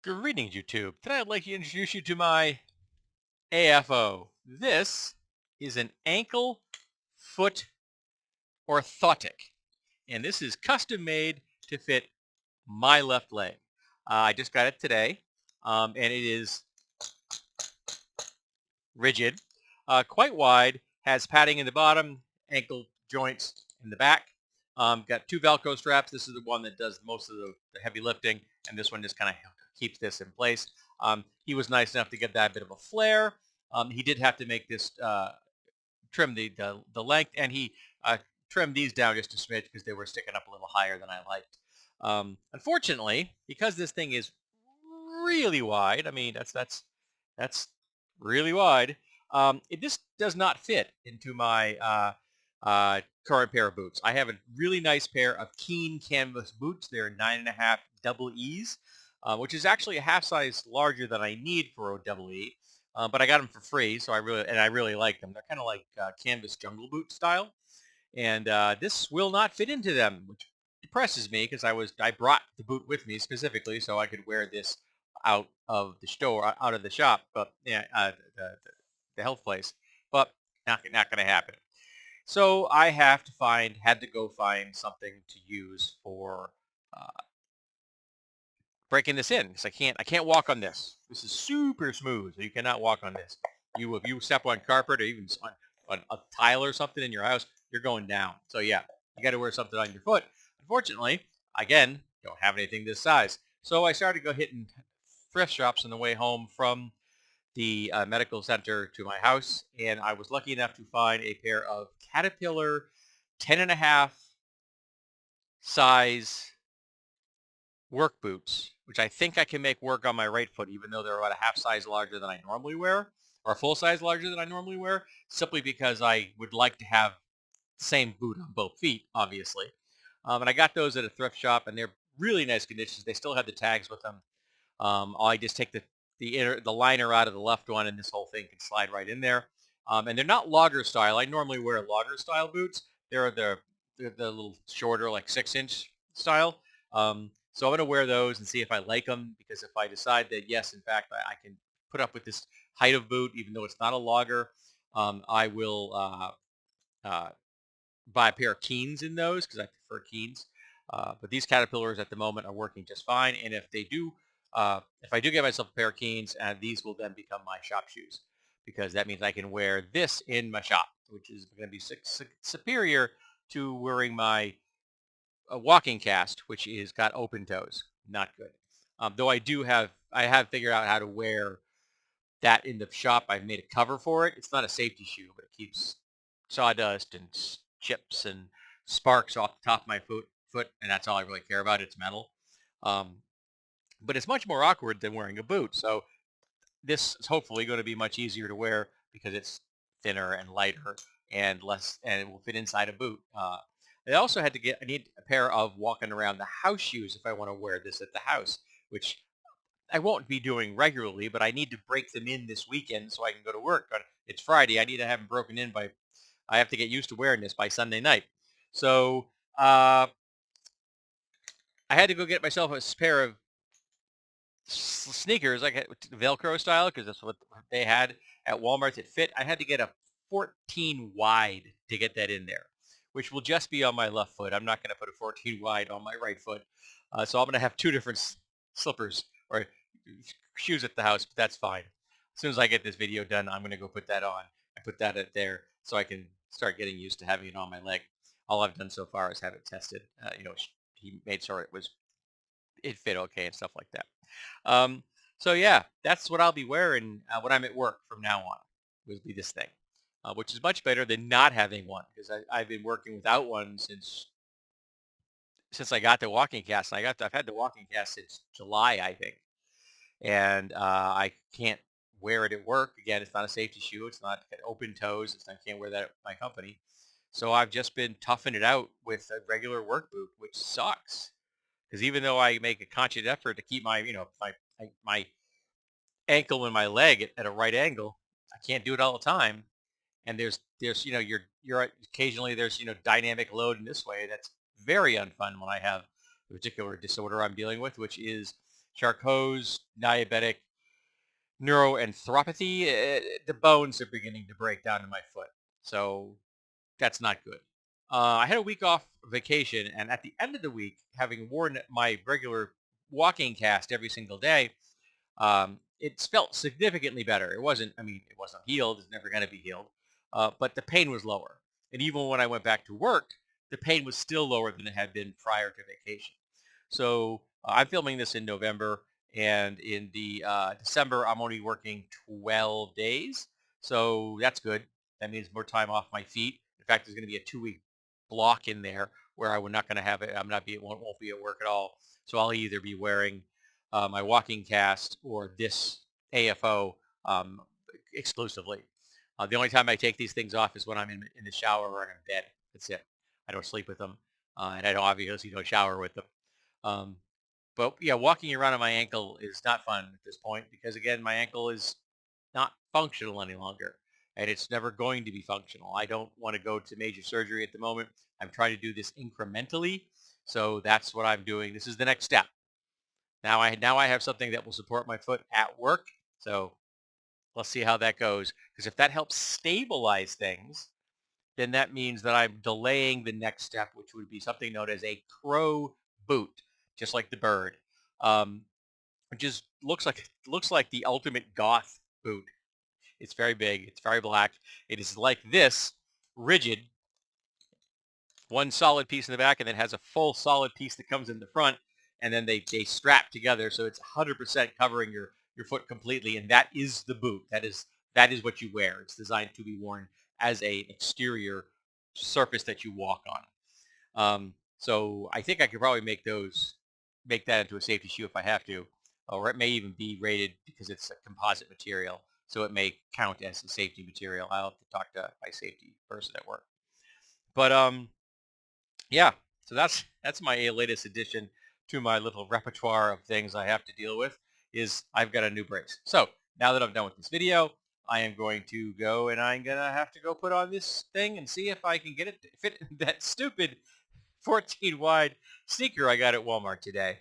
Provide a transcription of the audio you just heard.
Greetings, YouTube. Today I'd like to introduce you to my A.F.O. This is an ankle foot orthotic, and this is custom made to fit my left leg. I just got it today, and it is rigid, quite wide, has padding in the bottom, ankle joints in the back. Got two Velcro straps. This is the one that does most of the heavy lifting, and this one just kind of keeps this in place. He was nice enough to get that bit of a flare. He did have to make this trim the length, and he trimmed these down just a smidge because they were sticking up a little higher than I liked. Unfortunately, because this thing is really wide, I mean that's really wide. This does not fit into my current pair of boots. I have a really nice pair of Keen canvas boots. They're 9.5 double E's, which is actually a half size larger than I need for a double E. But I got them for free, so I really like them. They're kind of like canvas jungle boot style, and this will not fit into them, which depresses me because I brought the boot with me specifically so I could wear this out of the store, out of the shop, but yeah, the health place. But not going to happen. So I had to go find something to use for uh, breaking this in because I can't walk on this. This is super smooth, so you cannot walk on this. If you step on carpet or even on a tile or something in your house, you're going down. So yeah, you got to wear something on your foot. Unfortunately, again, don't have anything this size. So I started to go hitting thrift shops on the way home from the medical center to my house, and I was lucky enough to find a pair of Caterpillar 10.5 size work boots, which I think I can make work on my right foot, even though they're about a half size larger than I normally wear, or a full size larger than I normally wear, simply because I would like to have the same boot on both feet, obviously. And I got those at a thrift shop, and they're really nice conditions. They still have the tags with them. I just take the liner out of the left one, and this whole thing can slide right in there. And they're not logger style. I normally wear logger style boots. They're the little shorter, like 6-inch style. So I'm going to wear those and see if I like them, because if I decide that, yes, in fact, I can put up with this height of boot, even though it's not a logger, I will buy a pair of Keens in those because I prefer Keens. But these Caterpillars at the moment are working just fine. And if I do get myself a pair of Keens, these will then become my shop shoes, because that means I can wear this in my shop, which is going to be superior to wearing my walking cast, which is got open toes. Not good. Though I have figured out how to wear that in the shop. I've made a cover for it. It's not a safety shoe, but it keeps sawdust and chips and sparks off the top of my foot, and that's all I really care about. It's metal. Um, but it's much more awkward than wearing a boot. So this is hopefully going to be much easier to wear because it's thinner and lighter and less, and it will fit inside a boot. I need a pair of walking around the house shoes if I want to wear this at the house, which I won't be doing regularly, but I need to break them in this weekend so I can go to work. It's Friday. I need to have them broken in I have to get used to wearing this by Sunday night. So I had to go get myself a pair of sneakers, like Velcro style, because that's what they had at Walmart that fit. I had to get a 14 wide to get that in there, which will just be on my left foot. I'm not going to put a 14 wide on my right foot. So I'm going to have two different slippers or shoes at the house, but that's fine. As soon as I get this video done, I'm going to go put that on. I put that at there so I can start getting used to having it on my leg. All I've done so far is have it tested. He made sure it fit okay and stuff like that. So yeah, that's what I'll be wearing when I'm at work from now on. Will be this thing, which is much better than not having one, because I've been working without one since I got the walking cast. And I've had the walking cast since July, I think, and I can't wear it at work. Again, it's not a safety shoe. It's not got open toes. I can't wear that at my company. So I've just been toughing it out with a regular work boot, which sucks. Because even though I make a conscious effort to keep my ankle and my leg at a right angle, I can't do it all the time. And there's you're occasionally there's dynamic load in this way. That's very unfun when I have a particular disorder I'm dealing with, which is Charcot's diabetic neuroanthropathy. The bones are beginning to break down in my foot. So that's not good. I had a week off vacation, and at the end of the week, having worn my regular walking cast every single day, it felt significantly better. It wasn't, I mean, it wasn't healed. It's never going to be healed. But the pain was lower. And even when I went back to work, the pain was still lower than it had been prior to vacation. So I'm filming this in November, and in the December, I'm only working 12 days. So that's good. That means more time off my feet. In fact, there's going to be a 2-week block in there where I am not going to have it. I'm not be won't be at work at all. So I'll either be wearing my walking cast or this A.F.O. um, exclusively. The only time I take these things off is when I'm in the shower or in bed. That's it. I don't sleep with them, and I don't obviously don't shower with them. Um, but yeah, walking around on my ankle is not fun at this point because again, my ankle is not functional any longer, and it's never going to be functional. I don't want to go to major surgery at the moment. I'm trying to do this incrementally, so that's what I'm doing. This is the next step. Now I have something that will support my foot at work. So let's see how that goes. Because if that helps stabilize things, then that means that I'm delaying the next step, which would be something known as a crow boot, just like the bird. It just looks like the ultimate goth boot. It's very big. It's very black. It is like this, rigid, one solid piece in the back, and then has a full solid piece that comes in the front, and then they strap together, so it's 100% covering your foot completely, and that is the boot. That is what you wear. It's designed to be worn as a exterior surface that you walk on. So I think I could probably make that into a safety shoe if I have to, or it may even be rated because it's a composite material, so it may count as a safety material. I'll have to talk to my safety person at work. But yeah, so that's my latest addition to my little repertoire of things I have to deal with is I've got a new brace. So now that I'm done with this video, I am going to go and I'm going to have to go put on this thing and see if I can get it to fit that stupid 14 wide sneaker I got at Walmart today.